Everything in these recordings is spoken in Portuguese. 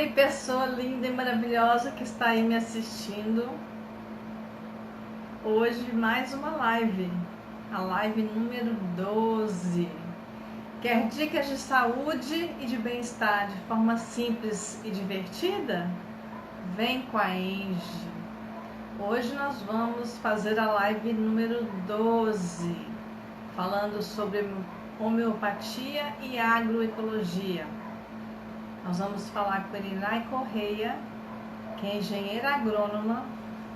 Oi, pessoa linda e maravilhosa que está aí me assistindo. Hoje mais uma live, a live número 12. Quer dicas de saúde e de bem-estar de forma simples e divertida? Vem com a Enge. Hoje nós vamos fazer a live número 12, falando sobre homeopatia e agroecologia. Nós vamos falar com Elinay Correia, que é engenheira agrônoma,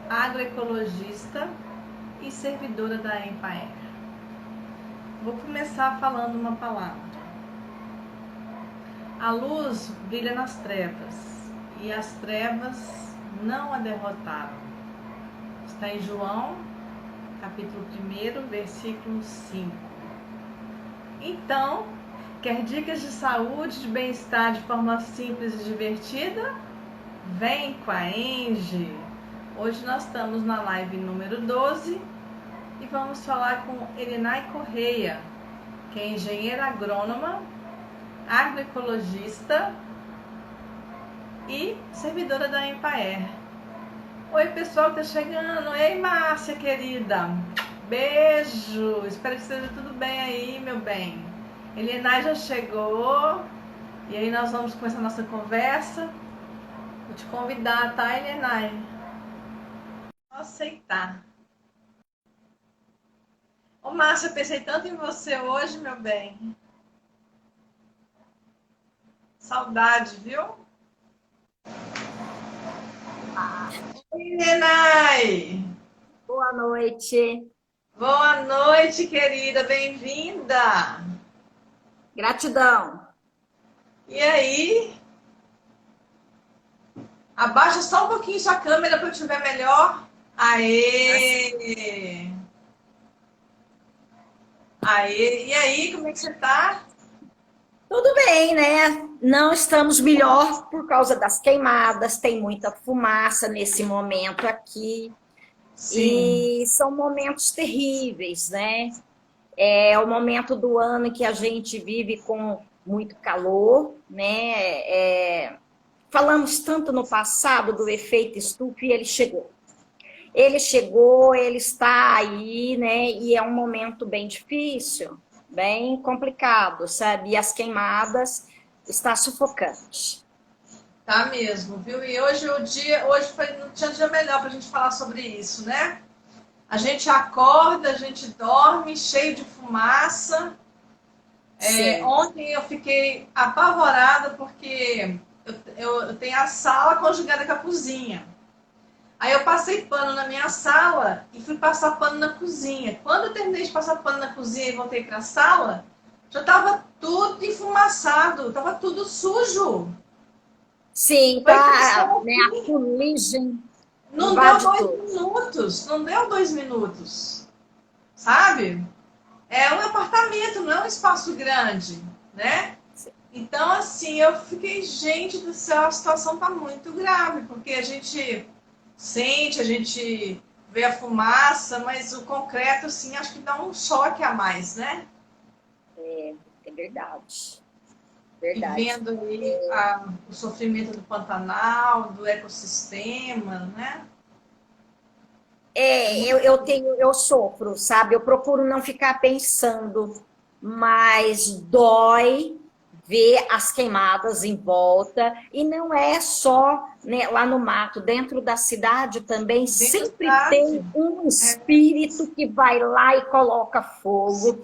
agroecologista e servidora da Empaer. Vou começar falando uma palavra. A luz brilha nas trevas e as trevas não a derrotaram. Está em João, capítulo 1, versículo 5. Então, quer dicas de saúde, de bem-estar de forma simples e divertida? Vem com a Enge! Hoje nós estamos na live número 12 e vamos falar com Elinay Correia, que é engenheira agrônoma, agroecologista e servidora da Empaer. Oi, pessoal que está chegando. Ei, Márcia, querida. Beijo. Espero que esteja tudo bem aí, meu bem. Elinay já chegou e aí nós vamos começar a nossa conversa. Vou te convidar, tá, Elinay? Vou aceitar. Ô, Márcia, pensei tanto em você hoje, meu bem. Saudade, viu? Oi, Elinay. Boa noite. Boa noite, querida. Bem-vinda. Gratidão. E aí? Abaixa só um pouquinho sua câmera para eu te ver melhor. Aê! Aê! E aí, como é que você tá? Tudo bem, né? Não estamos melhor por causa das queimadas, tem muita fumaça nesse momento aqui. Sim. E são momentos terríveis, né? É o momento do ano que a gente vive com muito calor, né? Falamos tanto no passado do efeito estufa e ele chegou. Ele está aí, né? E é um momento bem difícil, bem complicado, sabe? E as queimadas está sufocante. Tá mesmo, viu? E hoje não tinha dia melhor pra gente falar sobre isso, né? A gente acorda, a gente dorme cheio de fumaça. Sim. Ontem eu fiquei apavorada porque eu tenho a sala conjugada com a cozinha. Aí eu passei pano na minha sala e fui passar pano na cozinha. Quando eu terminei de passar pano na cozinha e voltei para a sala, já estava tudo enfumaçado, estava tudo sujo. Sim, Foi tá, impressão né? A assim. fuligem Não deu invade dois tudo. minutos, não deu 2 minutos, sabe? É um apartamento, não é um espaço grande, né? Então, assim, eu fiquei, gente do céu, a situação tá muito grave, porque a gente sente, a gente vê a fumaça, mas o concreto, assim, acho que dá um choque a mais, né? É verdade, E verdade. vendo aí o sofrimento do Pantanal, do ecossistema, né? É muito Eu sofro, sabe? Eu procuro não ficar pensando, mas dói ver as queimadas em volta. E não é só, né, lá no mato, dentro da cidade também dentro da sempre cidade. tem um espírito que vai lá e coloca fogo.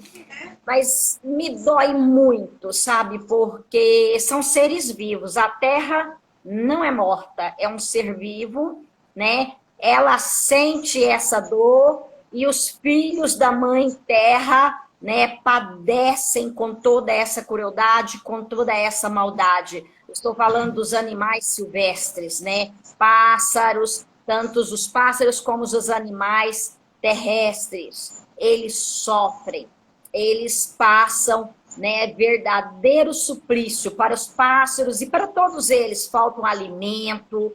Mas me dói muito, sabe? Porque são seres vivos. A terra não é morta, é um ser vivo, né? Ela sente essa dor e os filhos da mãe terra, né, padecem com toda essa crueldade, com toda essa maldade. Estou falando dos animais silvestres, né? Pássaros, tanto os pássaros como os animais terrestres. Eles sofrem, eles passam, né, verdadeiro suplício para os pássaros e para todos eles. Falta um alimento,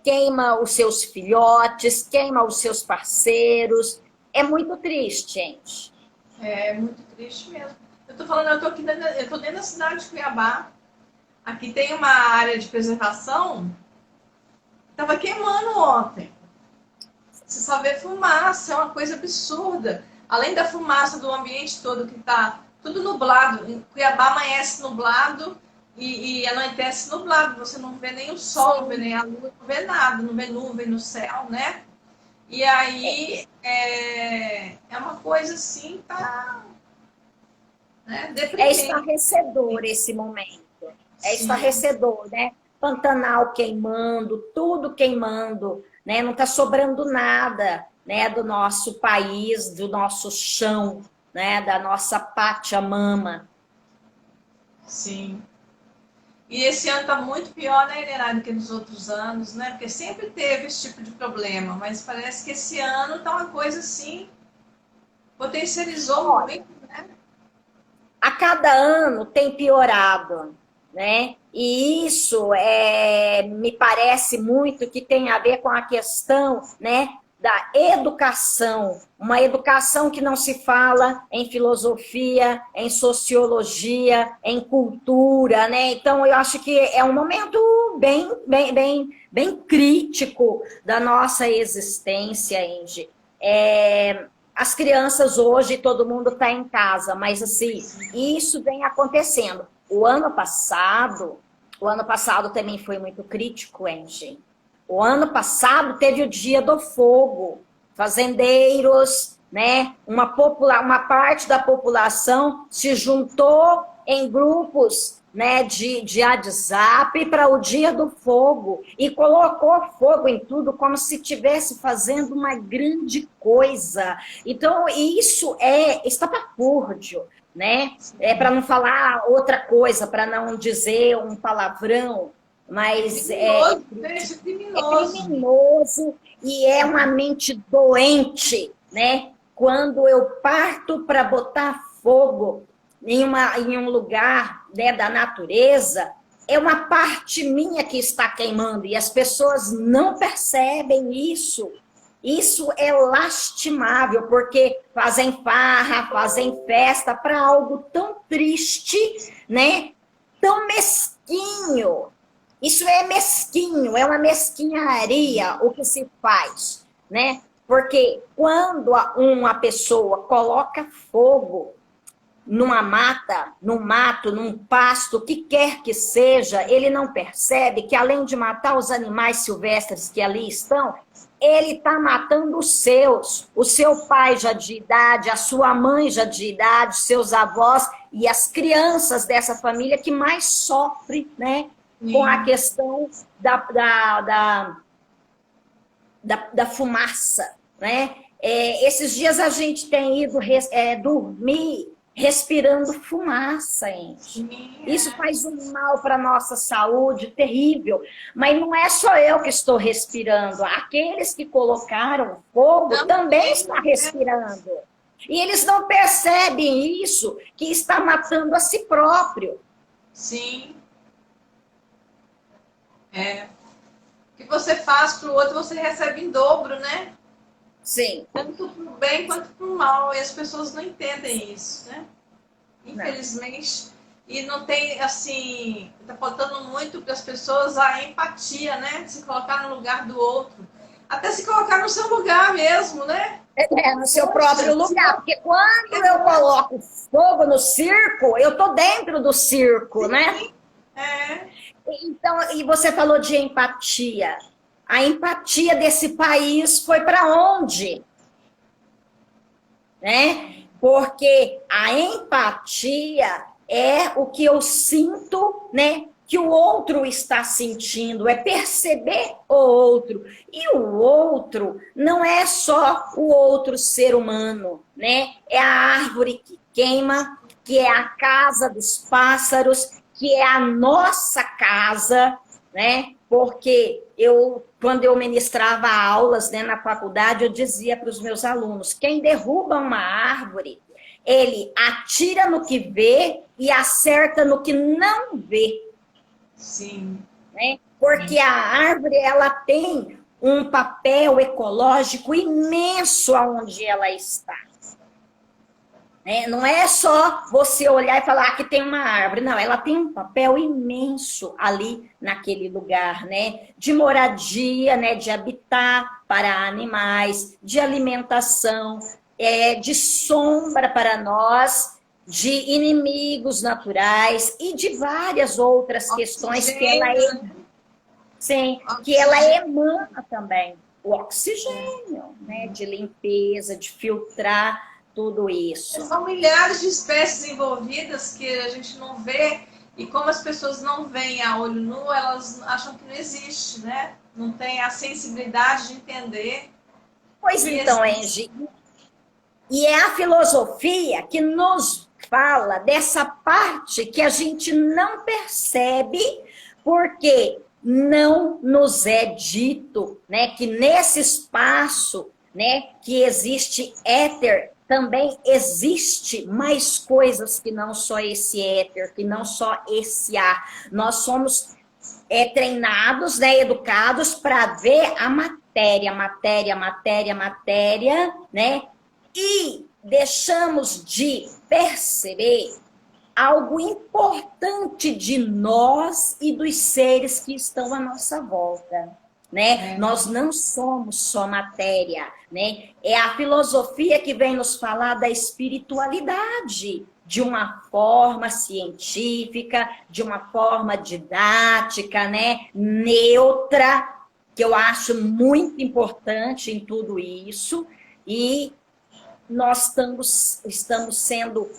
queima os seus filhotes, queima os seus parceiros. É muito triste, gente. É muito triste mesmo. Eu tô falando, eu tô aqui dentro, eu tô dentro da cidade de Cuiabá. Aqui tem uma área de preservação, estava queimando ontem. Você só vê fumaça, é uma coisa absurda. Além da fumaça do ambiente todo que está tudo nublado. Em Cuiabá amanhece nublado e anoitece nublado. Você não vê nem o sol, não vê nem a lua, não vê nada, não vê nuvem no céu, né? E aí é uma coisa assim, tá, né, É deprimente. estarrecedor esse momento. É Sim, estarrecedor, né? Pantanal queimando, tudo queimando, né? Não está sobrando nada, né? Do nosso país, do nosso chão, né? Da nossa pátria mama. sim. E esse ano está muito pior, né, Helena, do que nos outros anos, né? Porque sempre teve esse tipo de problema, mas parece que esse ano tá uma coisa assim, potencializou Olha, muito, né? a cada ano tem piorado, né? E isso me parece muito que tem a ver com a questão, né, da educação, uma educação que não se fala em filosofia, em sociologia, em cultura, né? Então eu acho que é um momento bem crítico da nossa existência, Angie. As crianças hoje, todo mundo está em casa, mas assim, isso vem acontecendo. O ano passado também foi muito crítico, Angie. O ano passado teve o Dia do Fogo. Fazendeiros, né? Uma parte da população se juntou em grupos, né, de WhatsApp para o Dia do Fogo e colocou fogo em tudo como se estivesse fazendo uma grande coisa. Então, isso é estapafúrdio, né? É para não falar outra coisa, para não dizer um palavrão, mas Criminoso, gente, é criminoso. criminoso e é uma mente doente, né? Quando eu parto para botar fogo em um lugar, né, da natureza, é uma parte minha que está queimando e as pessoas não percebem isso. Isso é lastimável, porque fazem farra, fazem festa para algo tão triste, né? Tão mesquinho. Isso é mesquinho, é uma mesquinharia o que se faz, né? Porque quando uma pessoa coloca fogo numa mata, num mato, num pasto, o que quer que seja, ele não percebe que além de matar os animais silvestres que ali estão, ele está matando os seus, o seu pai já de idade, a sua mãe já de idade, seus avós e as crianças dessa família que mais sofrem, né, com a questão da fumaça, né? Esses dias a gente tem ido dormir respirando fumaça, gente. Isso faz um mal para a nossa saúde terrível. Mas não é só eu que estou respirando. Aqueles que colocaram fogo também estão respirando. E eles não percebem isso, que está matando a si próprio. Sim. É. O que você faz para o outro, você recebe em dobro, né? Sim. Tanto para o bem quanto para o mal. E as pessoas não entendem isso, né? Infelizmente. Não. E não tem, assim, está faltando muito para as pessoas a empatia, né? Se colocar no lugar do outro. Até se colocar no seu lugar mesmo, né? No seu próprio lugar. Porque quando eu coloco fogo no circo, eu tô dentro do circo, né? É. Então, e você falou de empatia. A empatia desse país foi para onde? Né? Porque a empatia é o que eu sinto, né? Que o outro está sentindo, é perceber o outro. E o outro não é só o outro ser humano, né? É a árvore que queima, que é a casa dos pássaros, que é a nossa casa, né? Porque quando eu ministrava aulas, né, na faculdade, eu dizia para os meus alunos, quem derruba uma árvore, ele atira no que vê e acerta no que não vê. Sim. Né? Porque a árvore, ela tem um papel ecológico imenso aonde ela está. né? Não é só você olhar e falar que tem uma árvore, não, ela tem um papel imenso ali naquele lugar, né? De moradia, né? De habitat para animais, de alimentação, de sombra para nós, de inimigos naturais e de várias outras questões que Oxigênio, né? sim, que ela Oxigênio. emana também o oxigênio, né? De limpeza, de filtrar tudo isso. São milhares de espécies envolvidas que a gente não vê, e como as pessoas não veem a olho nu, elas acham que não existe, né? Não tem a sensibilidade de entender Pois que então, existe. Angie, e é a filosofia que nos fala dessa parte que a gente não percebe, porque não nos é dito, né, que nesse espaço, né, que existe éter, também existe mais coisas que não só esse éter, que não só esse ar. Nós somos treinados, né, educados para ver a matéria, matéria, matéria, matéria, né? E deixamos de perceber algo importante de nós e dos seres que estão à nossa volta, né? É. Nós não somos só matéria, né? É a filosofia que vem nos falar da espiritualidade de uma forma científica, de uma forma didática, né? Neutra, que eu acho muito importante em tudo isso. E nós estamos sendo.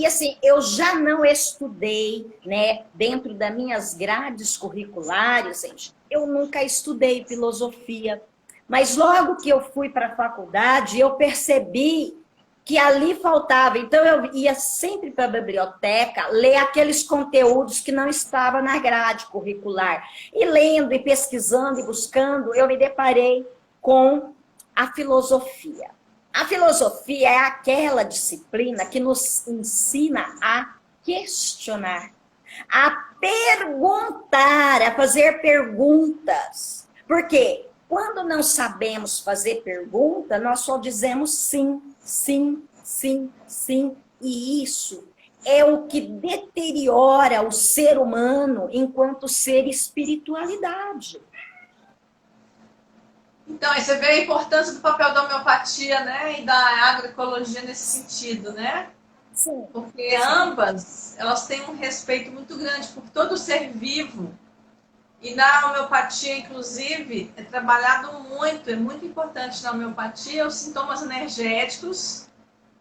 Assim, eu já não estudei, né, dentro das minhas grades curriculares, gente, eu nunca estudei filosofia. Mas logo que eu fui para a faculdade, eu percebi que ali faltava. Então, eu ia sempre para a biblioteca ler aqueles conteúdos que não estavam na grade curricular. E lendo, e pesquisando, e buscando, eu me deparei com a filosofia. A filosofia é aquela disciplina que nos ensina a questionar, a perguntar, a fazer perguntas. Porque quando não sabemos fazer pergunta, nós só dizemos sim, sim, sim, sim. E isso é o que deteriora o ser humano enquanto ser espiritualidade. Então, aí você vê a importância do papel da homeopatia, né, e da agroecologia nesse sentido, né? Sim, Porque sim. ambas, elas têm um respeito muito grande por todo ser vivo. E na homeopatia, inclusive, é trabalhado muito, é muito importante na homeopatia os sintomas energéticos,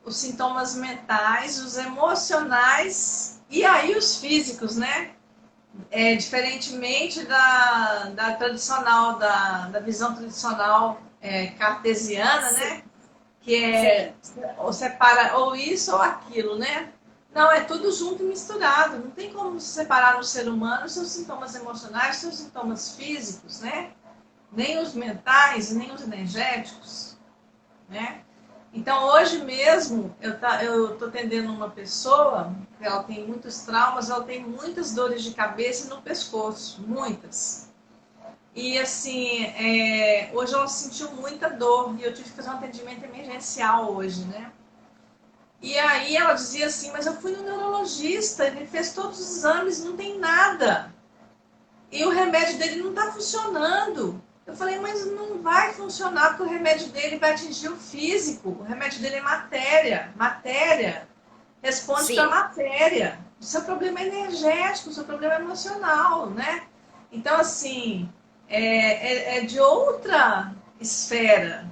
os sintomas mentais, os emocionais e aí os físicos, né? Diferentemente da tradicional, da visão tradicional cartesiana, Sim, né? Que é sim. ou separa ou isso ou aquilo, né? Não, é tudo junto e misturado. Não tem como separar no ser humano os seus sintomas emocionais, os seus sintomas físicos, né? Nem os mentais, nem os energéticos, né? Então, hoje mesmo, eu estou atendendo uma pessoa, ela tem muitos traumas, ela tem muitas dores de cabeça no pescoço, muitas. E assim, hoje ela sentiu muita dor e eu tive que fazer um atendimento emergencial hoje, né? E aí ela dizia assim, mas eu fui no neurologista, ele fez todos os exames, não tem nada. E o remédio dele não está funcionando. Eu falei, mas não vai funcionar porque o remédio dele vai atingir o físico. O remédio dele é matéria. Matéria responde para Sim. matéria. O seu problema é energético, o seu problema é emocional, né? Então, assim, é de outra esfera,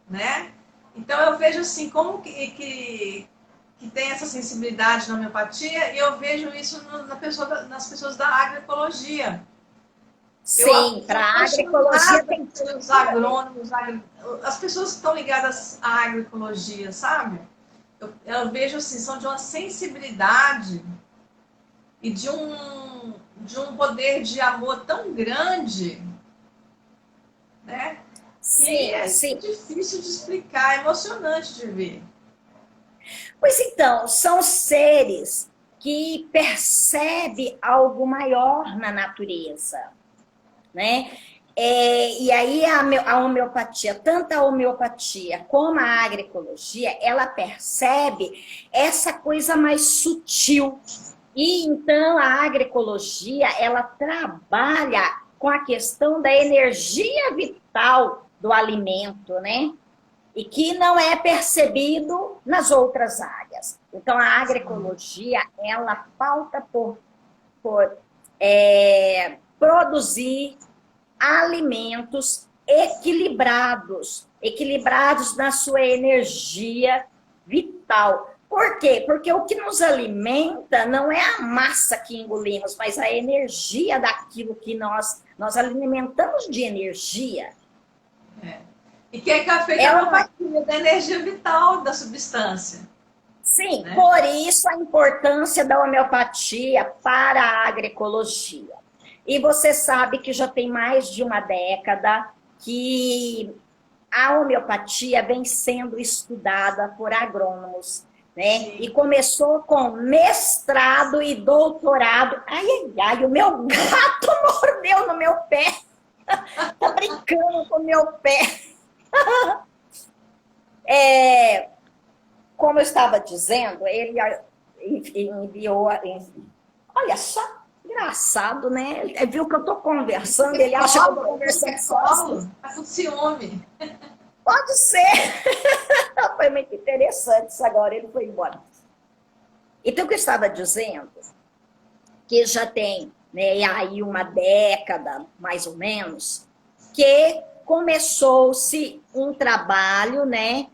né? Então, eu vejo assim, como que tem essa sensibilidade na homeopatia e eu vejo isso nas pessoas da agroecologia. Eu Sim, sou para a agroecologia apaixonada tem pelos tudo a ver. agrônomos, as pessoas que estão ligadas à agroecologia, sabe? Eu vejo assim, são de uma sensibilidade e de um poder de amor tão grande, né? Que Sim, é sim. difícil de explicar, é emocionante de ver. Pois então, são seres que percebem algo maior na natureza, né? E aí a homeopatia, tanto a homeopatia como a agroecologia, ela percebe essa coisa mais sutil. E então a agroecologia, ela trabalha com a questão da energia vital do alimento, né? E que não é percebido nas outras áreas. Então a agroecologia, ela pauta por produzir alimentos equilibrados, equilibrados na sua energia vital. Por quê? Porque o que nos alimenta não é a massa que engolimos, mas a energia daquilo que nós alimentamos de energia. É. E que é feita a partir da energia vital da substância. Sim, né? Por isso a importância da homeopatia para a agroecologia. E você sabe que já tem mais de uma década que a homeopatia vem sendo estudada por agrônomos, né? Sim. E começou com mestrado e doutorado. Ai, ai, ai, o meu gato mordeu no meu pé. Tá brincando com o meu pé. Como eu estava dizendo, ele enviou... Olha só, engraçado, né? Ele viu que eu estou conversando, ele acha que eu estou conversando sozinho. Está com ciúme. Pode ser. Foi muito interessante isso agora, ele foi embora. Então, o que eu estava dizendo, que já tem, né, aí uma década, mais ou menos, que começou-se um trabalho, né,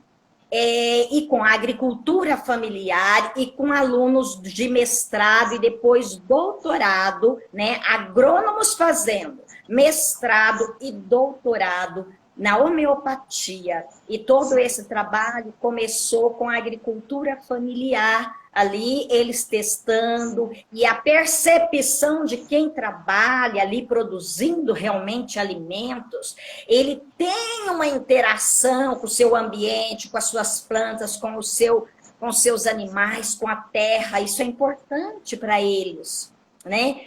e com a agricultura familiar e com alunos de mestrado e depois doutorado, né, agrônomos fazendo mestrado e doutorado na homeopatia. E todo esse trabalho começou com a agricultura familiar, ali eles testando, e a percepção de quem trabalha ali produzindo realmente alimentos, ele tem uma interação com o seu ambiente, com as suas plantas, com os seus animais, com a terra, isso é importante para eles, né?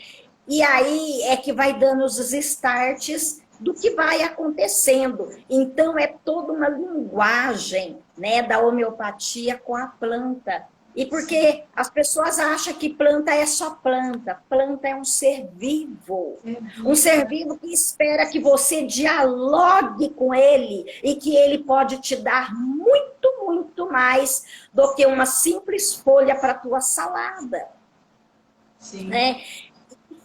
E aí é que vai dando os starts do que vai acontecendo. Então, é toda uma linguagem, né, da homeopatia com a planta. E porque as pessoas acham que planta é só planta. Planta é um ser vivo. Um ser vivo que espera que você dialogue com ele e que ele pode te dar muito, muito mais do que uma simples folha para a tua salada. Sim. Né?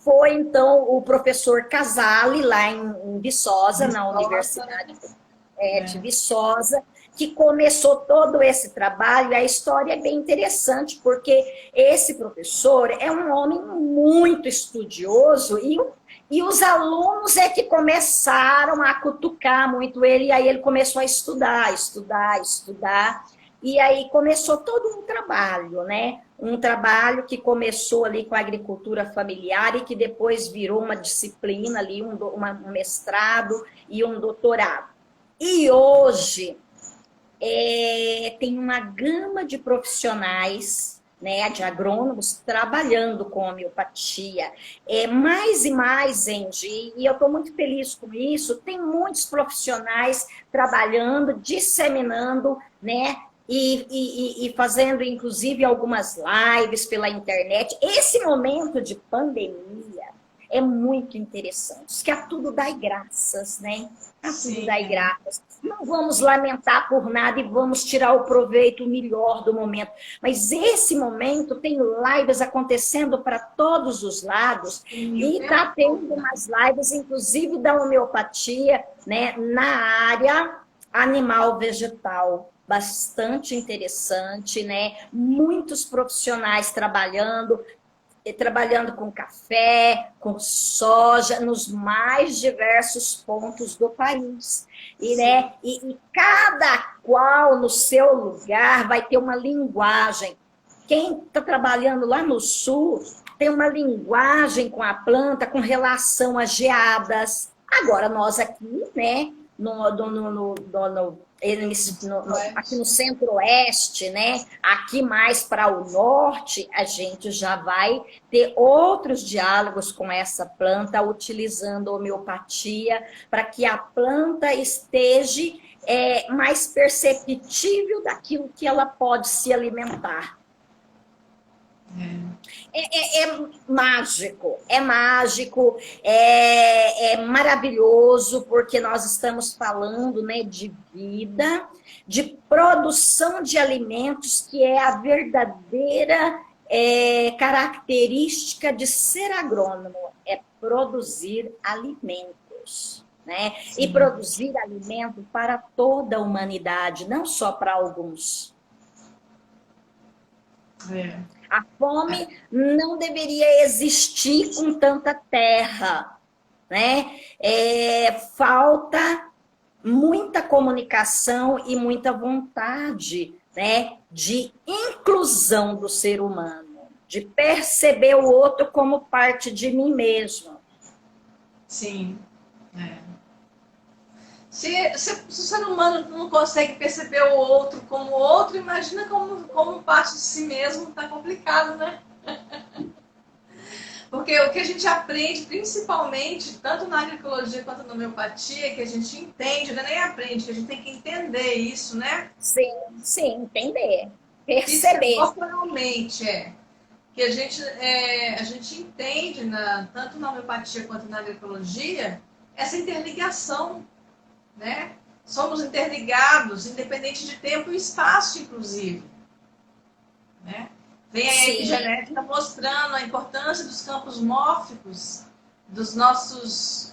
Foi, então, o professor Casale, lá em Viçosa, na Universidade de Viçosa, que começou todo esse trabalho. A história é bem interessante, porque esse professor é um homem muito estudioso e os alunos é que começaram a cutucar muito ele, e aí ele começou a estudar. E aí começou todo um trabalho, né? Um trabalho que começou ali com a agricultura familiar e que depois virou uma disciplina ali, um mestrado e um doutorado. E hoje tem uma gama de profissionais, né, de agrônomos trabalhando com homeopatia. Mais e mais, Angie, e eu estou muito feliz com isso, tem muitos profissionais trabalhando, disseminando, né, e fazendo, inclusive, algumas lives pela internet. Esse momento de pandemia é muito interessante, que a tudo dai graças, né? A tudo dai graças. Não vamos lamentar por nada e vamos tirar o proveito, o melhor do momento. Mas esse momento tem lives acontecendo para todos os lados e está tendo umas lives, inclusive da homeopatia, né? Na área animal-vegetal. Bastante interessante, né? Muitos profissionais trabalhando com café, com soja, nos mais diversos pontos do país. E, né? E cada qual no seu lugar vai ter uma linguagem. Quem está trabalhando lá no sul tem uma linguagem com a planta com relação a geadas. Agora, nós aqui, né? aqui no centro-oeste, né? Aqui mais para o norte, a gente já vai ter outros diálogos com essa planta, utilizando homeopatia, para que a planta esteja mais perceptível daquilo que ela pode se alimentar. É mágico, é maravilhoso, porque nós estamos falando, né, de vida, de produção de alimentos, que é a verdadeira característica de ser agrônomo, é produzir alimentos. Né? E produzir alimento para toda a humanidade, não só para alguns. A fome não deveria existir com tanta terra, né? Falta muita comunicação e muita vontade, né, de inclusão do ser humano, de perceber o outro como parte de mim mesmo. Sim. Se o ser humano não consegue perceber o outro como outro, imagina como parte de si mesmo, tá complicado, né? Porque o que a gente aprende, principalmente, tanto na agroecologia quanto na homeopatia, que a gente entende, não é nem aprende, que a gente tem que entender isso, né? Sim, entender, perceber. Corporalmente, que a gente entende, tanto na homeopatia quanto na agroecologia, essa interligação, né? Somos interligados, independente de tempo e espaço, inclusive. Né? Vem a epigenética mostrando a importância dos campos mórficos dos nossos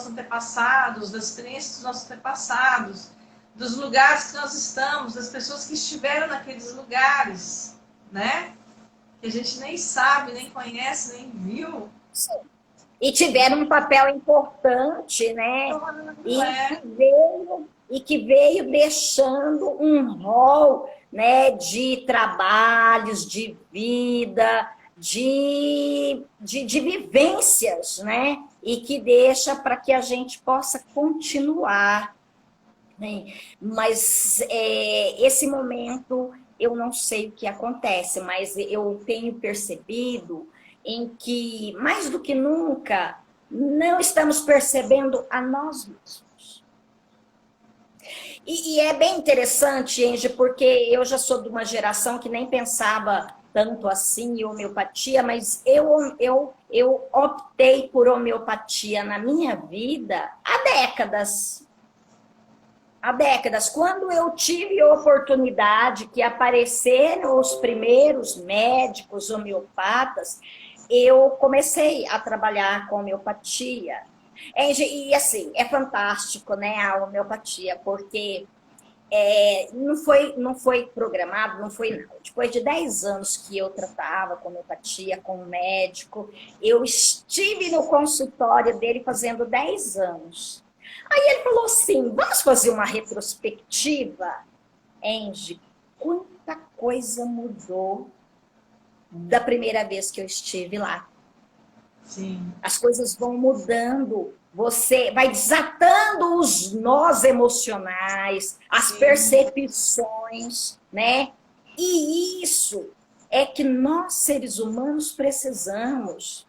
antepassados, das crenças dos nossos antepassados, dos lugares que nós estamos, das pessoas que estiveram naqueles lugares, né? Que a gente nem sabe, nem conhece, nem viu. Sim. E tiveram um papel importante, né? Que veio deixando um rol, né, de trabalhos, de vida, de vivências, né? E que deixa para que a gente possa continuar. Né? Mas esse momento, eu não sei o que acontece, mas eu tenho percebido em que, mais do que nunca, não estamos percebendo a nós mesmos. E é bem interessante, Angie, porque eu já sou de uma geração que nem pensava tanto assim em homeopatia, mas eu optei por homeopatia na minha vida há décadas. Quando eu tive a oportunidade que apareceram os primeiros médicos homeopatas, eu comecei a trabalhar com homeopatia. E assim, é fantástico, né, a homeopatia, porque não foi programado, não foi nada. Depois de 10 anos que eu tratava com homeopatia, com um médico, eu estive no consultório dele fazendo 10 anos. Aí ele falou assim, vamos fazer uma retrospectiva? Angie, quanta coisa mudou da primeira vez que eu estive lá. Sim. As coisas vão mudando, você vai desatando os nós emocionais, as percepções, né? E isso é que nós, seres humanos, precisamos.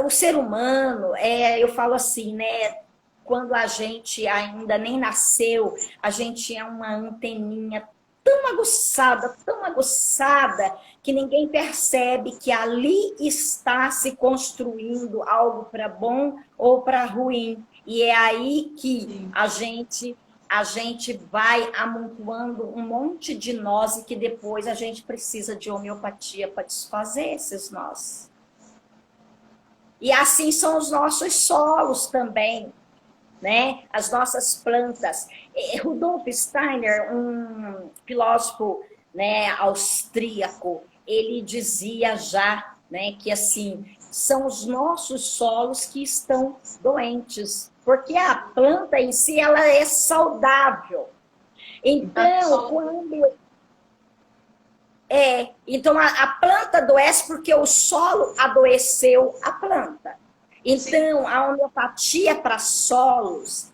O ser humano, eu falo assim, né? Quando a gente ainda nem nasceu, a gente é uma anteninha tão aguçada, que ninguém percebe que ali está se construindo algo para bom ou para ruim. E é aí que a gente vai amontoando um monte de nós e que depois a gente precisa de homeopatia para desfazer esses nós. E assim são os nossos solos também, né? As nossas plantas. Rudolf Steiner, um filósofo, né, austríaco, ele dizia já, né, que assim, são os nossos solos que estão doentes, porque a planta em si ela é saudável. Então, então a planta adoece porque o solo adoeceu a planta. Então, a homeopatia para solos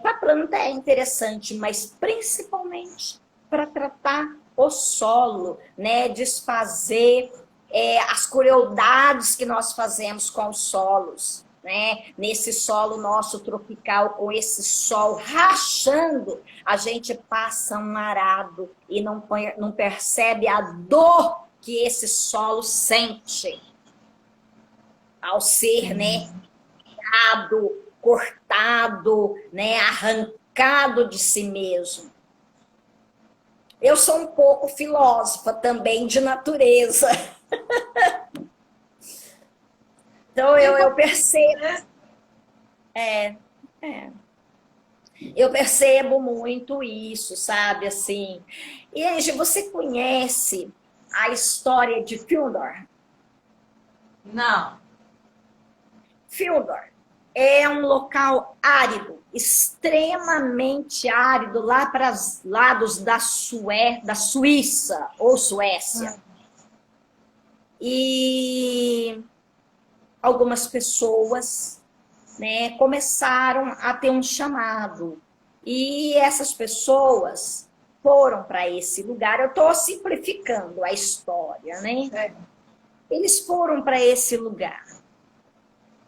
Para a planta é interessante, mas principalmente para tratar o solo, né? Desfazer as crueldades que nós fazemos com os solos, né? Nesse solo nosso tropical, com esse sol rachando, a gente passa um arado e não percebe a dor que esse solo sente ao ser, né? Cortado, né, arrancado de si mesmo. Eu sou um pouco filósofa também de natureza. Então eu percebo, é, eu percebo muito isso, sabe, assim. E Angie, você conhece a história de Fyodor? Não. Fyodor é um local árido, extremamente árido, lá para os lados da Suíça ou Suécia. E algumas pessoas, né, começaram a ter um chamado. E essas pessoas foram para esse lugar. Eu estou simplificando a história, né? Eles foram para esse lugar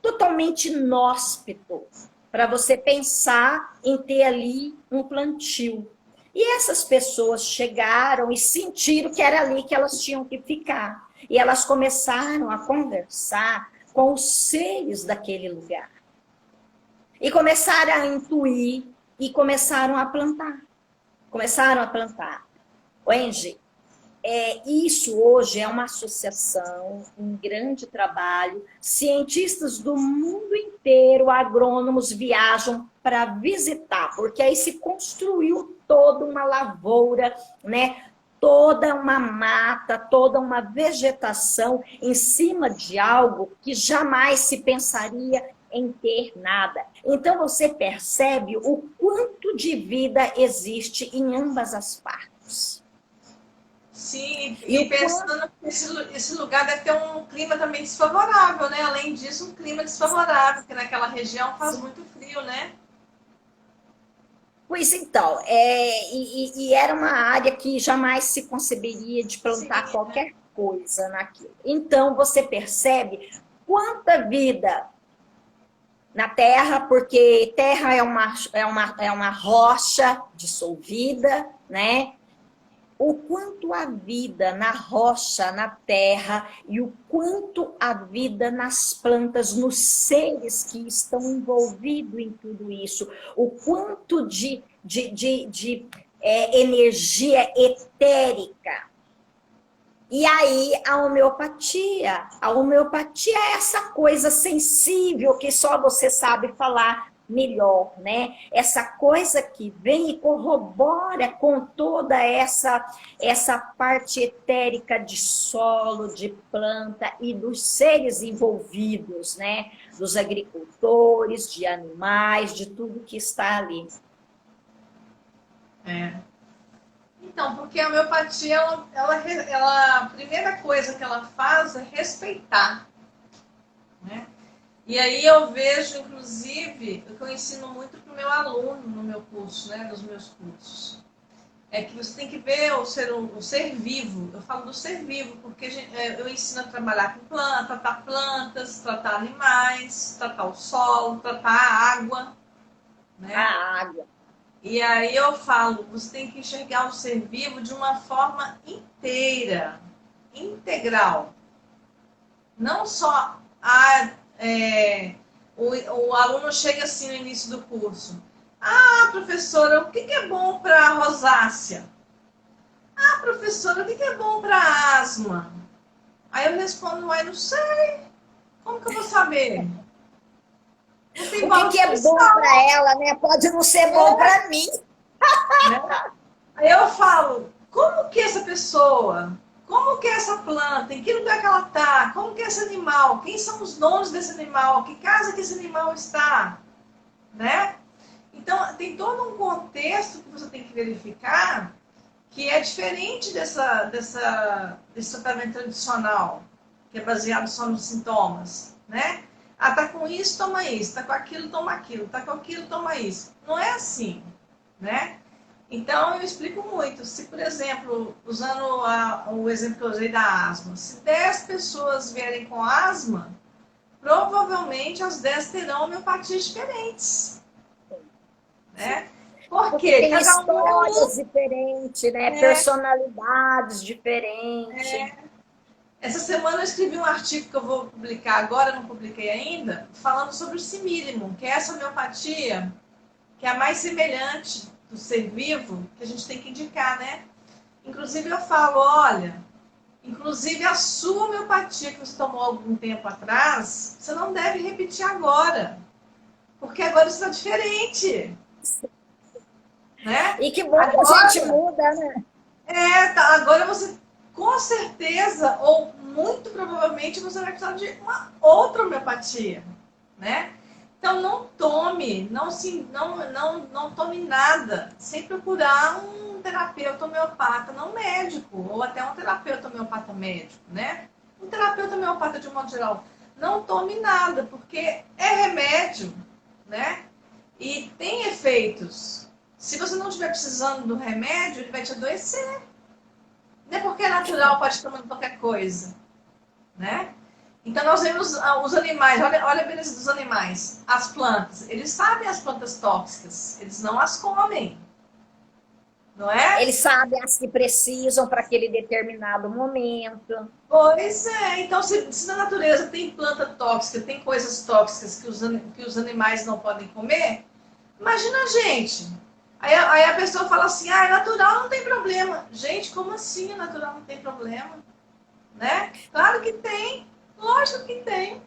totalmente inóspito, para você pensar em ter ali um plantio. E essas pessoas chegaram e sentiram que era ali que elas tinham que ficar. E elas começaram a conversar com os seres daquele lugar. E começaram a intuir e começaram a plantar. Começaram a plantar. Angie, isso hoje é uma associação, um grande trabalho. Cientistas do mundo inteiro, agrônomos, viajam para visitar, porque aí se construiu toda uma lavoura, né? Toda uma mata, toda uma vegetação em cima de algo que jamais se pensaria em ter nada. Então você percebe o quanto de vida existe em ambas as partes. Sim, e pensando que esse lugar deve ter um clima também desfavorável, né? Além disso, um clima desfavorável, porque naquela região faz muito frio, né? Pois então, e era uma área que jamais se conceberia de plantar Sim, né? qualquer coisa naquilo. Então, você percebe quanta vida na Terra, porque terra é uma rocha dissolvida, né? O quanto há vida na rocha, na terra, e o quanto há vida nas plantas, nos seres que estão envolvidos em tudo isso, o quanto de energia etérica. E aí a homeopatia é essa coisa sensível que só você sabe falar melhor, né? Essa coisa que vem e corrobora com toda essa parte etérica de solo, de planta e dos seres envolvidos, né? Dos agricultores, de animais, de tudo que está ali. É. Então, porque a homeopatia, a primeira coisa que ela faz é respeitar, né? E aí eu vejo, inclusive, o que eu ensino muito para o meu aluno no meu curso, né, nos meus cursos, é que você tem que ver o ser vivo. Eu falo do ser vivo, porque eu ensino a trabalhar com plantas, tratar plantas, tratar animais, tratar o solo, tratar a água, né? A água. E aí eu falo, você tem que enxergar o ser vivo de uma forma inteira, integral. Não só o aluno chega assim no início do curso. Ah, professora, o que é bom para rosácea? Ah, professora, o que é bom para asma? Aí eu respondo, mas não sei. Como que eu vou saber? Não tem O que é bom para ela, né? Pode não ser bom para mim. Né? Aí eu falo, como que essa pessoa, como que é essa planta, em que lugar que ela está, como que é esse animal, quem são os donos desse animal, que casa que esse animal está, né? Então, tem todo um contexto que você tem que verificar que é diferente desse tratamento tradicional, que é baseado só nos sintomas, né? Ah, tá com isso, toma isso. Tá com aquilo, toma aquilo. Tá com aquilo, toma isso. Não é assim, né? Então, eu explico muito. Se, por exemplo, usando o exemplo que eu usei da asma, se 10 pessoas vierem com asma, provavelmente as 10 terão homeopatias diferentes, né? Porque Porque tem cada um é histórias um. diferentes, né? É, Personalidades diferentes. essa semana eu escrevi um artigo que eu vou publicar agora, não publiquei ainda, falando sobre o simílimum, que é essa homeopatia que é a mais semelhante do ser vivo, que a gente tem que indicar, né? Inclusive eu falo, olha, inclusive a sua homeopatia que você tomou algum tempo atrás, você não deve repetir agora, porque agora está diferente, né? E que bom que a gente Agora, muda, né? agora você, com certeza, ou muito provavelmente, você vai precisar de uma outra homeopatia, né? Então não tome, não tome nada sem procurar um terapeuta homeopata, não médico, ou até um terapeuta homeopata médico, né? Um terapeuta homeopata de um modo geral. Não tome nada, porque é remédio, né? E tem efeitos. Se você não estiver precisando do remédio, ele vai te adoecer. Não é porque é natural, pode tomar qualquer coisa, né? Então nós vemos os animais, olha a beleza dos animais, as plantas, eles sabem as plantas tóxicas, eles não as comem, não é? Eles sabem as que precisam para aquele determinado momento. Pois é, então se na natureza tem planta tóxica, tem coisas tóxicas que os animais não podem comer, imagina a gente. Aí a pessoa fala assim, ah, é natural, não tem problema. Gente, como assim é natural, não tem problema? Né? Claro que tem, lógico que tem.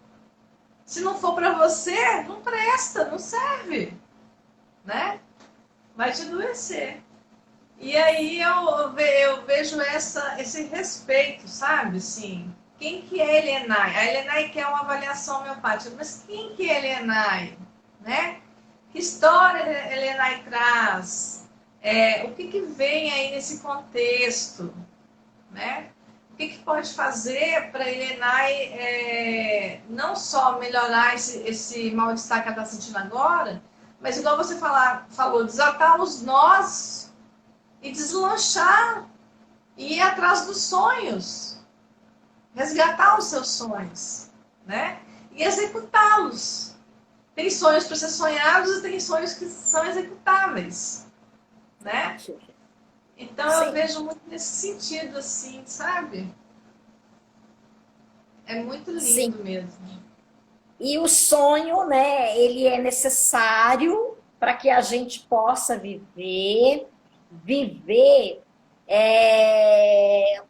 Se não for para você, não presta, não serve, né? Vai te adoecer. E aí eu vejo esse respeito, sabe? Assim, quem que é Elenai? A Elenai quer uma avaliação homeopática, mas quem que é Elenai? Né? Que história Elenai traz? O que vem aí nesse contexto? Né? O que pode fazer para a Elenai não só melhorar esse mal-estar que ela está sentindo agora, mas igual você falou, desatar os nós e deslanchar e ir atrás dos sonhos, resgatar os seus sonhos, né? E executá-los. Tem sonhos para ser sonhados e tem sonhos que são executáveis, né? Então eu Sim. vejo muito nesse sentido, assim, sabe? É muito Sim. lindo mesmo. E o sonho, né, ele é necessário para que a gente possa viver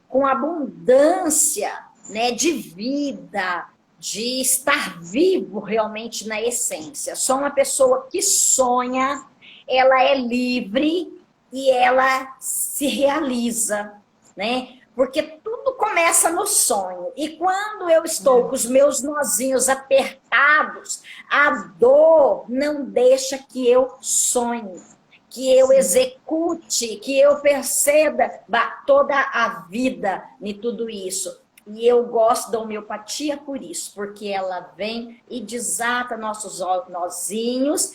com abundância, né, de vida, de estar vivo realmente na essência. Só uma pessoa que sonha, ela é livre e ela se realiza, né? Porque tudo começa no sonho. E quando eu estou com os meus nozinhos apertados, a dor não deixa que eu sonhe, que eu execute, que eu perceba toda a vida em tudo isso. E eu gosto da homeopatia por isso, porque ela vem e desata nossos nozinhos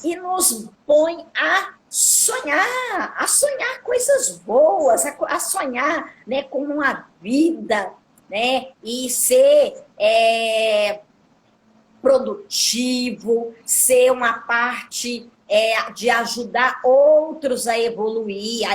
e nos põe a sonhar coisas boas, a sonhar, né, com uma vida, né, e ser produtivo, ser uma parte de ajudar outros a evoluir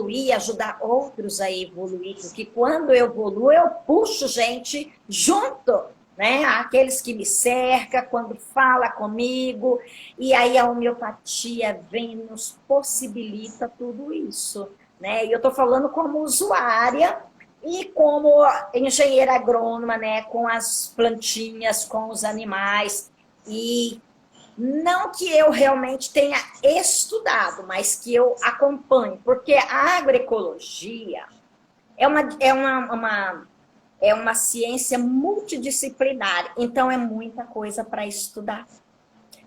e ajudar outros a evoluir, porque quando eu evoluo, eu puxo gente junto, né? Aqueles que me cercam, quando fala comigo, e aí a homeopatia vem e nos possibilita tudo isso, né? E eu estou falando como usuária e como engenheira agrônoma, né? Com as plantinhas, com os animais, e não que eu realmente tenha estudado, mas que eu acompanho, porque a agroecologia é uma ciência multidisciplinar, então é muita coisa para estudar.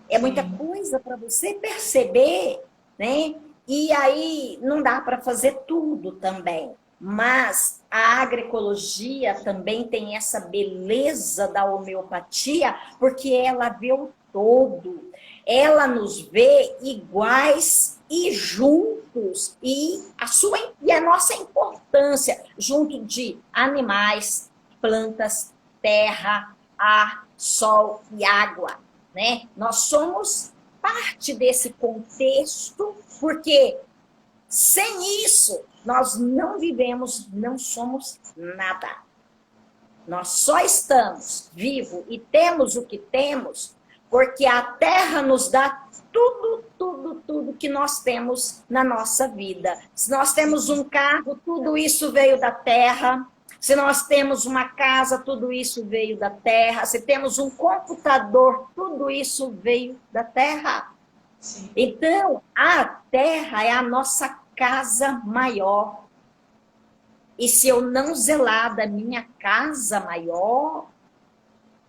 É muita Sim. coisa para você perceber, né? E aí não dá para fazer tudo também. Mas a agroecologia também tem essa beleza da homeopatia, porque ela vê o todo. Ela nos vê iguais e juntos, e a nossa importância, junto de animais, plantas, terra, ar, sol e água, né? Nós somos parte desse contexto, porque sem isso, nós não vivemos, não somos nada. Nós só estamos vivos e temos o que temos porque a terra nos dá tudo, tudo, tudo que nós temos na nossa vida. Se nós temos um carro, tudo isso veio da terra. Se nós temos uma casa, tudo isso veio da terra. Se temos um computador, tudo isso veio da terra. Sim. Então, a terra é a nossa casa maior. E se eu não zelar da minha casa maior,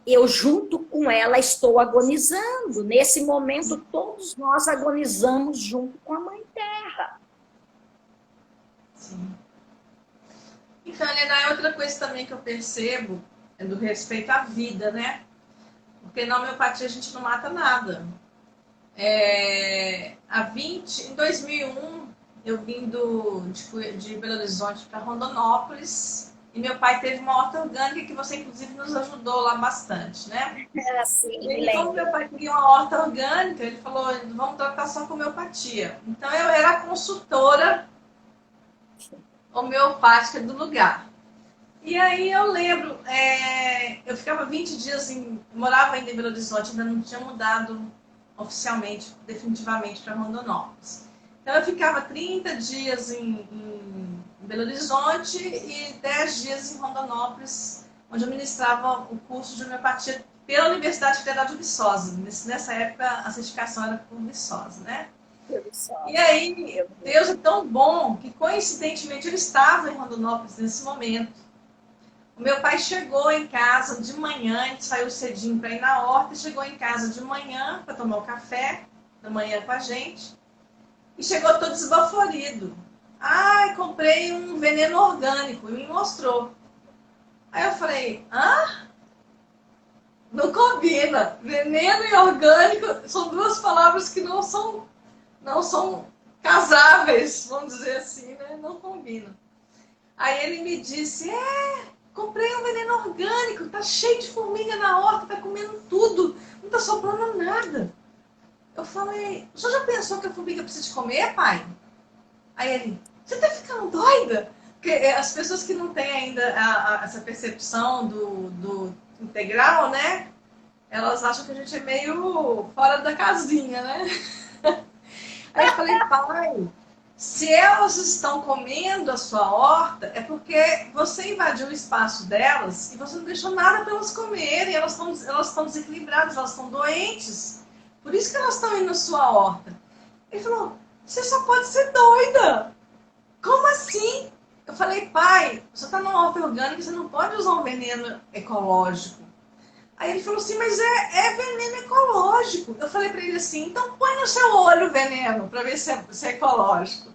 eu junto com ela estou agonizando. Nesse momento, todos nós agonizamos junto com a Mãe Terra. Sim. Então, Helena, é outra coisa também que eu percebo é do respeito à vida, né? Porque na homeopatia a gente não mata nada. Em 2001, eu vim de Belo Horizonte para Rondonópolis e meu pai teve uma horta orgânica que você, inclusive, nos ajudou lá bastante, né? Sim, e como meu pai queria uma horta orgânica, ele falou, vamos tratar só com homeopatia. Então, eu era a consultora homeopática do lugar. E aí eu lembro, eu ficava 20 dias, morava ainda em Belo Horizonte, ainda não tinha mudado oficialmente, definitivamente para Rondonópolis. Então eu ficava 30 dias em Belo Horizonte e 10 dias em Rondonópolis, onde eu ministrava o curso de homeopatia pela Universidade Federal de Viçosa. Nessa época a certificação era por Viçosa, né? E aí, Deus é tão bom que coincidentemente eu estava em Rondonópolis nesse momento. O meu pai chegou em casa de manhã, a gente saiu cedinho para ir na horta, chegou em casa de manhã para tomar o café da manhã com a gente e chegou todo esbaforido. Ah, comprei um veneno orgânico e me mostrou. Aí eu falei, hã? Não combina. Veneno e orgânico são duas palavras que não são casáveis, vamos dizer assim, né? Não combinam. Aí ele me disse, comprei um veneno orgânico, tá cheio de formiga na horta, tá comendo tudo, não tá sobrando nada. Eu falei, você já pensou que a formiga precisa de comer, pai? Aí ele, você tá ficando doida? Porque as pessoas que não têm ainda essa percepção do integral, né? Elas acham que a gente é meio fora da casinha, né? Aí eu falei, pai, se elas estão comendo a sua horta, é porque você invadiu o espaço delas e você não deixou nada para elas comerem. Elas estão desequilibradas, elas estão doentes. Por isso que elas estão indo na sua horta. Ele falou, você só pode ser doida. Como assim? Eu falei, pai, você está numa horta orgânica, você não pode usar um veneno ecológico. Aí ele falou assim, mas é veneno ecológico. Eu falei para ele assim, então põe no seu olho o veneno para ver se é ecológico.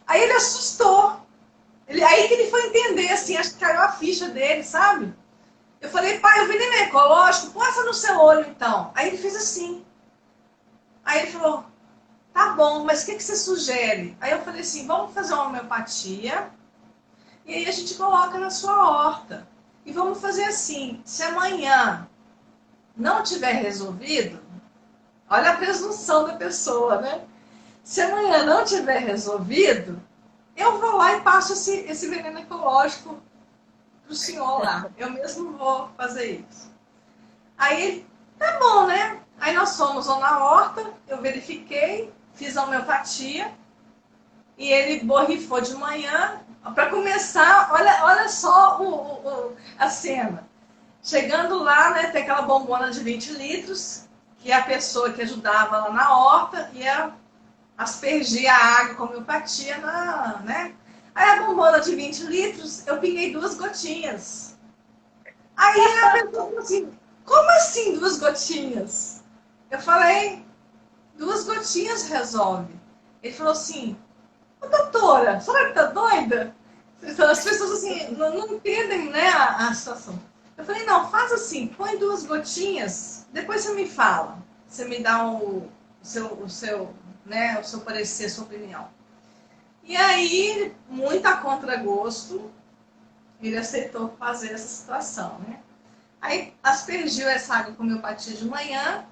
Aí ele assustou. Aí que ele foi entender, assim, acho que caiu a ficha dele, sabe? Eu falei, pai, o veneno é ecológico? Passa no seu olho então. Aí ele fez assim. Aí ele falou, tá bom, mas o que você sugere? Aí eu falei assim, vamos fazer uma homeopatia e aí a gente coloca na sua horta. E vamos fazer assim, se amanhã não tiver resolvido, olha a presunção da pessoa, né? Se amanhã não tiver resolvido, eu vou lá e passo esse veneno ecológico pro senhor lá. Eu mesmo vou fazer isso. Aí, tá bom, né? Aí nós fomos lá na horta, eu verifiquei, fiz a homeopatia, e ele borrifou de manhã. Para começar, olha só a cena. Chegando lá, né, tem aquela bombona de 20 litros, que a pessoa que ajudava lá na horta ia aspergir a água com homeopatia, né? Aí a bombona de 20 litros, eu pinguei 2 gotinhas. Aí a pessoa falou assim, como assim 2 gotinhas? Eu falei, 2 gotinhas resolve. Ele falou assim, doutora, a senhora tá doida? As pessoas assim, não entendem, né, a situação. Eu falei, não, faz assim, põe 2 gotinhas, depois você me fala. Você me dá né, o seu parecer, a sua opinião. E aí, muito a contragosto, ele aceitou fazer essa situação, né? Aí aspergiu essa água com homeopatia de manhã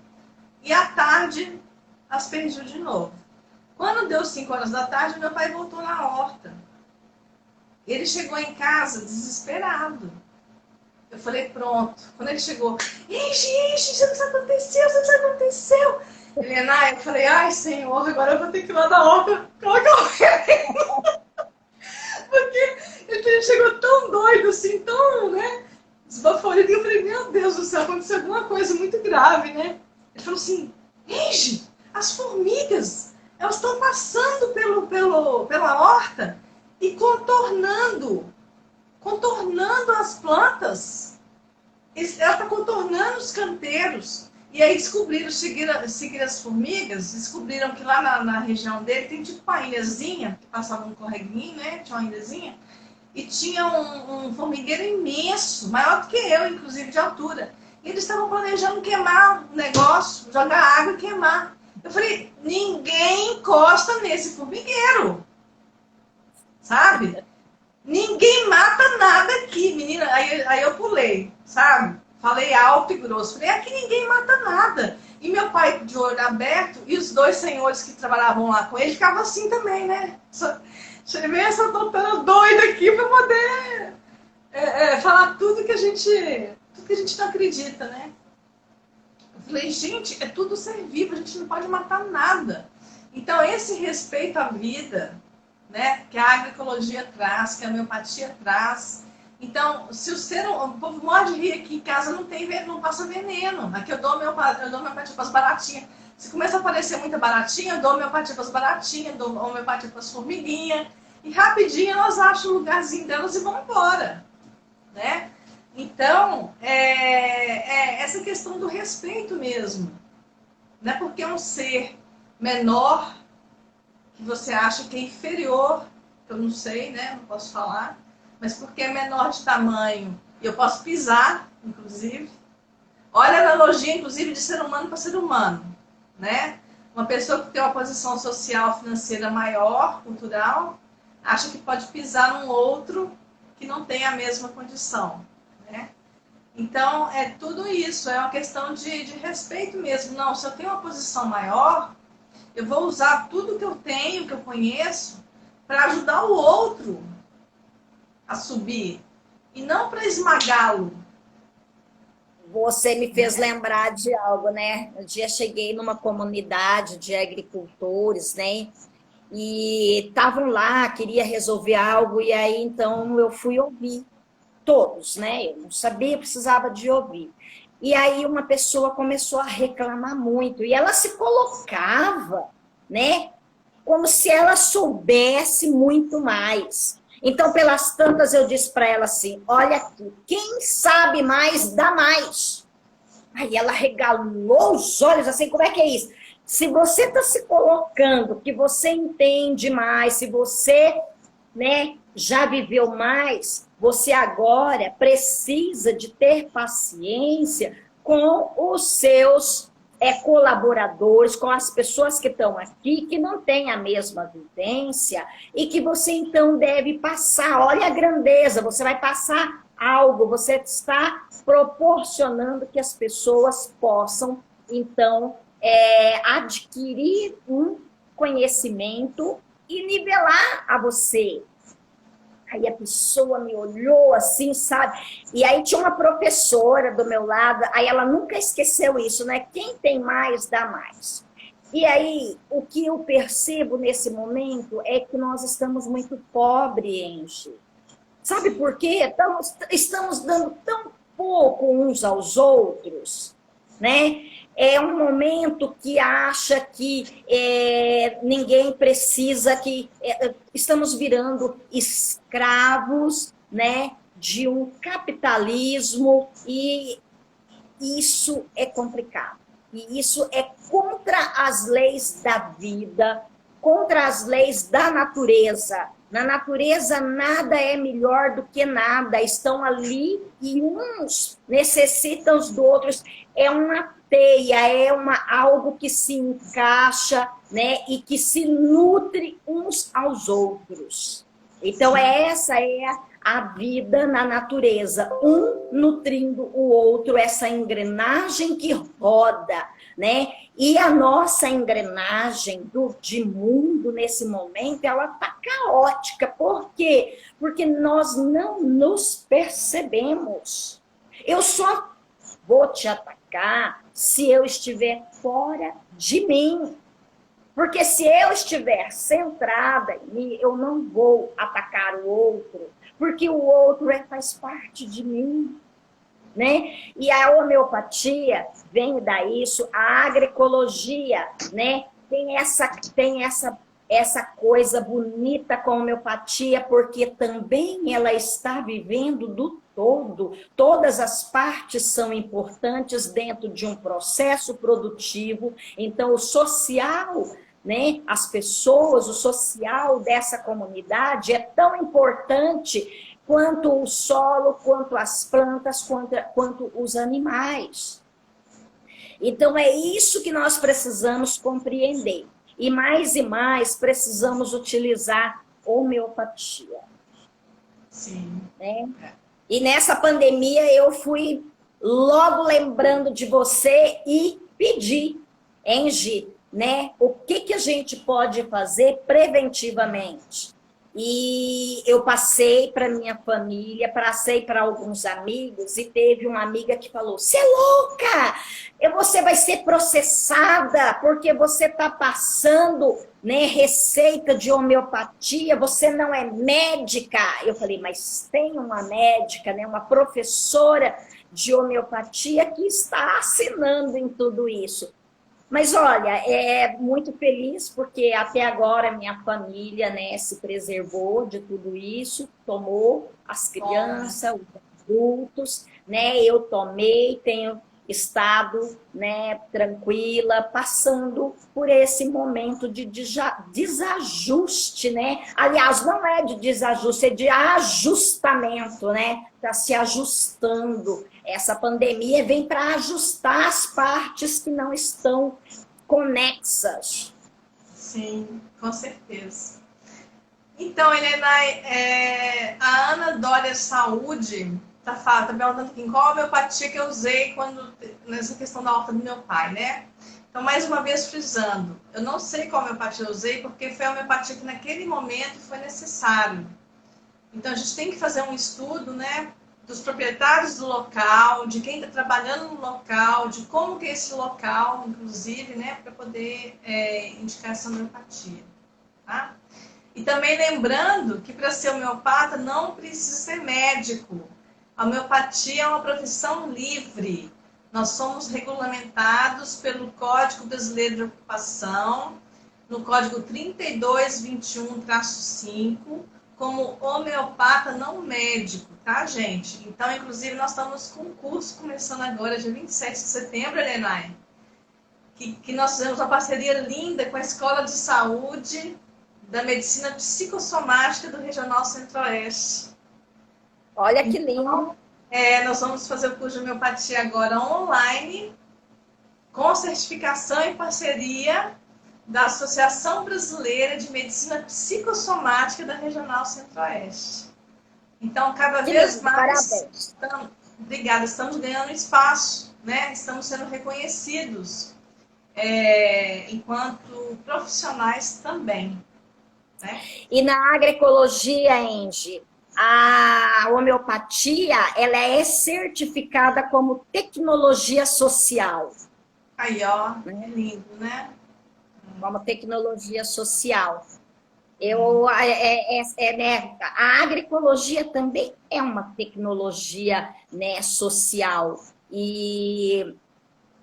e à tarde aspergiu de novo. Quando deu 5 horas da tarde, meu pai voltou na horta. Ele chegou em casa desesperado. Eu falei, pronto. Quando ele chegou, enche, já não aconteceu, já não aconteceu. Helena, eu falei, ai, Senhor, agora eu vou ter que ir lá na horta colocar o remédio. Porque ele chegou tão doido, assim, tão, né, esbaforido. E eu falei, meu Deus do céu, aconteceu alguma coisa muito grave, né? Ele falou assim, Enge, as formigas, elas estão passando pela horta e contornando as plantas. Ela está contornando os canteiros. E aí descobriram, seguiram as formigas, descobriram que lá na região dele tem tipo uma ilhazinha, que passava um correguinho, né? Tinha uma ilhazinha. E tinha um formigueiro imenso, maior do que eu, inclusive, de altura. E eles estavam planejando queimar o negócio, jogar água e queimar. Eu falei, ninguém encosta nesse formigueiro. Sabe? Ninguém mata nada aqui, menina. Aí eu pulei, sabe? Falei alto e grosso. Falei, aqui ninguém mata nada. E meu pai de olho aberto e os 2 senhores que trabalhavam lá com ele ficavam assim também, né? Chamei essa doutora doida aqui para poder falar tudo que a gente não acredita, né? Eu falei, gente, é tudo ser vivo, a gente não pode matar nada. Então, esse respeito à vida, né, que a agroecologia traz, que a homeopatia traz. Então, se o povo morre de rir aqui em casa, não passa veneno. Aqui eu dou homeopatia para as baratinhas. Se começa a aparecer muita baratinha, eu dou homeopatia para as baratinhas, dou homeopatia para as formiguinhas. E rapidinho elas acham o lugarzinho delas e vão embora. Né? Então, essa questão do respeito mesmo. Não é porque é um ser menor que você acha que é inferior, que eu não sei, né? Não posso falar. Mas porque é menor de tamanho. E eu posso pisar, inclusive. Olha a analogia, inclusive, de ser humano para ser humano. Né? Uma pessoa que tem uma posição social, financeira maior, cultural, acha que pode pisar num outro que não tem a mesma condição. Né? Então, é tudo isso. É uma questão de respeito mesmo. Não, se eu tenho uma posição maior, eu vou usar tudo que eu tenho, que eu conheço, para ajudar o outro a subir. E não para esmagá-lo. Você me fez lembrar de algo, né? Um dia cheguei numa comunidade de agricultores, né? E estavam lá, queria resolver algo, e aí então eu fui ouvir todos, né? Eu não sabia, precisava de ouvir. E aí uma pessoa começou a reclamar muito, e ela se colocava, né? Como se ela soubesse muito mais. Então, pelas tantas, eu disse para ela assim, olha aqui, quem sabe mais, dá mais. Aí ela regalou os olhos, assim, como é que é isso? Se você está se colocando que você entende mais, se você, né, já viveu mais, você agora precisa de ter paciência com os seus colaboradores, com as pessoas que estão aqui, que não têm a mesma vivência, e que você então deve passar, olha a grandeza, você vai passar algo, você está proporcionando que as pessoas possam, então, adquirir um conhecimento e nivelar a você. Aí a pessoa me olhou assim, sabe? E aí tinha uma professora do meu lado, aí ela nunca esqueceu isso, né? Quem tem mais, dá mais. E aí, o que eu percebo nesse momento é que nós estamos muito pobres, Enge. Sabe por quê? Estamos dando tão pouco uns aos outros, né? É um momento que acha que ninguém precisa, que estamos virando escravos, né, de um capitalismo, e isso é complicado. E isso é contra as leis da vida, contra as leis da natureza. Na natureza, nada é melhor do que nada. Estão ali e uns necessitam dos outros. É uma teia, algo que se encaixa, né? E que se nutre uns aos outros. Então, essa é a vida na natureza. Um nutrindo o outro, essa engrenagem que roda, né? E a nossa engrenagem de mundo, nesse momento, ela está caótica. Por quê? Porque nós não nos percebemos. Eu só vou te atacar se eu estiver fora de mim. Porque se eu estiver centrada em mim, eu não vou atacar o outro, porque o outro faz parte de mim. Né? E a homeopatia vem daí, isso, a agroecologia, né? Tem essa coisa bonita com a homeopatia, porque também ela está vivendo do todo. Todas as partes são importantes dentro de um processo produtivo. Então, o social, né? As pessoas, o social dessa comunidade é tão importante quanto o solo, quanto as plantas, quanto os animais. Então, é isso que nós precisamos compreender. E mais precisamos utilizar homeopatia. Sim. Né? E nessa pandemia eu fui logo lembrando de você e pedi, Angie, né? O que a gente pode fazer preventivamente? E eu passei para minha família, passei para alguns amigos, e teve uma amiga que falou: "Você é louca! Você vai ser processada porque você está passando, né, receita de homeopatia, você não é médica." Eu falei: "Mas tem uma médica, né, uma professora de homeopatia que está assinando em tudo isso." Mas olha, é muito feliz porque até agora minha família, né, se preservou de tudo isso, tomou as crianças, os adultos, né, eu tomei, tenho estado, né, tranquila, passando por esse momento de desajuste, né? Aliás, não é de desajuste, é de ajustamento, né? Está se ajustando. Essa pandemia vem para ajustar as partes que não estão conexas. Sim, com certeza. Então, Helena, a Ana Dória Saúde tá perguntando aqui qual a homeopatia que eu usei nessa questão da horta do meu pai, né? Então, mais uma vez frisando, eu não sei qual homeopatia eu usei, porque foi a homeopatia que naquele momento foi necessário. Então, a gente tem que fazer um estudo, né, dos proprietários do local, de quem está trabalhando no local, de como que é esse local, inclusive, né, para poder indicar essa homeopatia, tá? E também lembrando que para ser homeopata não precisa ser médico. A homeopatia é uma profissão livre. Nós somos regulamentados pelo Código Brasileiro de Ocupação, no Código 3221-5, como homeopata não médico, tá, gente? Então, inclusive, nós estamos com um curso começando agora, dia 27 de setembro, Helena, que nós fizemos uma parceria linda com a Escola de Saúde da Medicina Psicossomática do Regional Centro-Oeste. Olha que lindo! Nós vamos fazer o curso de homeopatia agora online, com certificação e parceria da Associação Brasileira de Medicina Psicossomática da Regional Centro-Oeste. Então, cada vez mais, obrigada, estamos ganhando espaço, né? Estamos sendo reconhecidos enquanto profissionais também. Né? E na agroecologia, Angie, a homeopatia, ela é certificada como tecnologia social. Aí, ó, é lindo, né? Como tecnologia social. Né, a agroecologia também é uma tecnologia, né, social. E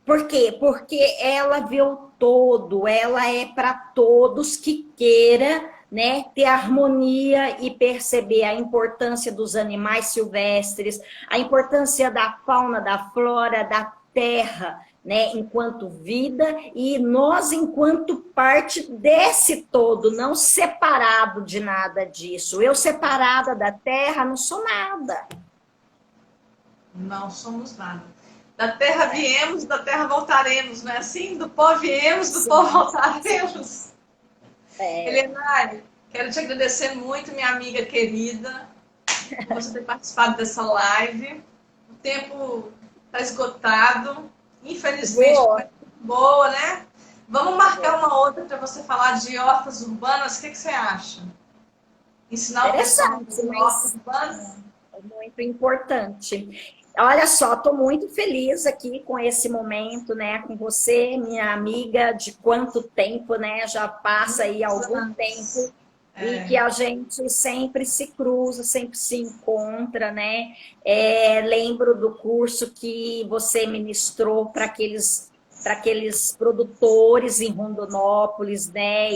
por quê? Porque ela vê o todo, ela é para todos que queira, né, ter harmonia e perceber a importância dos animais silvestres, a importância da fauna, da flora, da terra, né, enquanto vida, e nós enquanto parte desse todo, não separado de nada disso. Eu separada da terra não sou nada. Não somos nada. Da terra viemos, da terra voltaremos, não é assim? Do pó viemos, do pó voltaremos. Helenay, quero te agradecer muito, minha amiga querida, por você ter participado dessa live. O tempo está esgotado, infelizmente, foi boa, né? Vamos marcar uma outra para você falar de hortas urbanas. O que você acha? Ensinar o pessoal de hortas urbanas? É muito importante. Olha só, estou muito feliz aqui com esse momento, né, com você, minha amiga, de quanto tempo, né, já passa aí algum tempo, e que a gente sempre se cruza, sempre se encontra, né, lembro do curso que você ministrou para aqueles produtores em Rondonópolis, né,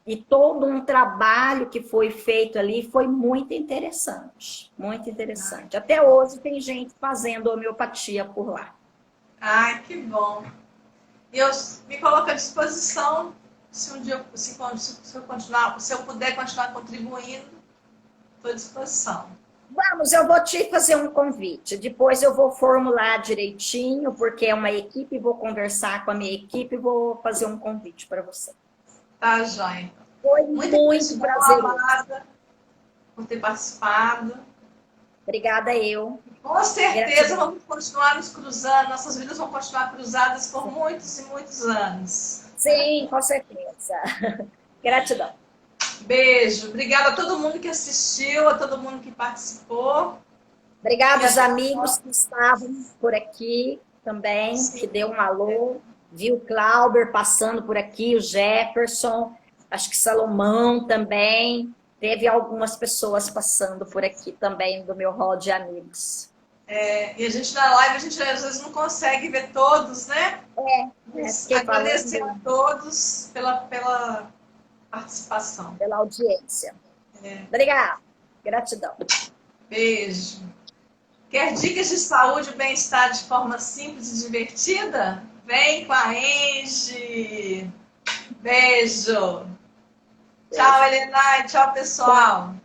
e todo um trabalho que foi feito ali foi muito interessante, muito interessante. Até hoje tem gente fazendo homeopatia por lá. Ai, que bom. E eu me coloco à disposição, se um dia, se eu puder continuar contribuindo, estou à disposição. Vamos, eu vou te fazer um convite. Depois eu vou formular direitinho, porque é uma equipe, vou conversar com a minha equipe e vou fazer um convite para você. Tá, joia. Foi muito prazeroso por ter participado. Obrigada, eu. Com certeza vamos continuar nos cruzando, nossas vidas vão continuar cruzadas por muitos e muitos anos. Sim, com certeza. Gratidão. Beijo. Obrigada a todo mundo que assistiu, a todo mundo que participou. Obrigada aos amigos que estavam por aqui também, que deu um alô. Viu o Clauber passando por aqui, o Jefferson, acho que Salomão também. Teve algumas pessoas passando por aqui também do meu hall de amigos. E a gente na live, a gente às vezes não consegue ver todos, né? Agradecer a todos pela participação. Pela audiência. Obrigada. Gratidão. Beijo. Quer dicas de saúde e bem-estar de forma simples e divertida? Vem com a Angie. Beijo. Tchau, Helenay. Tchau, pessoal.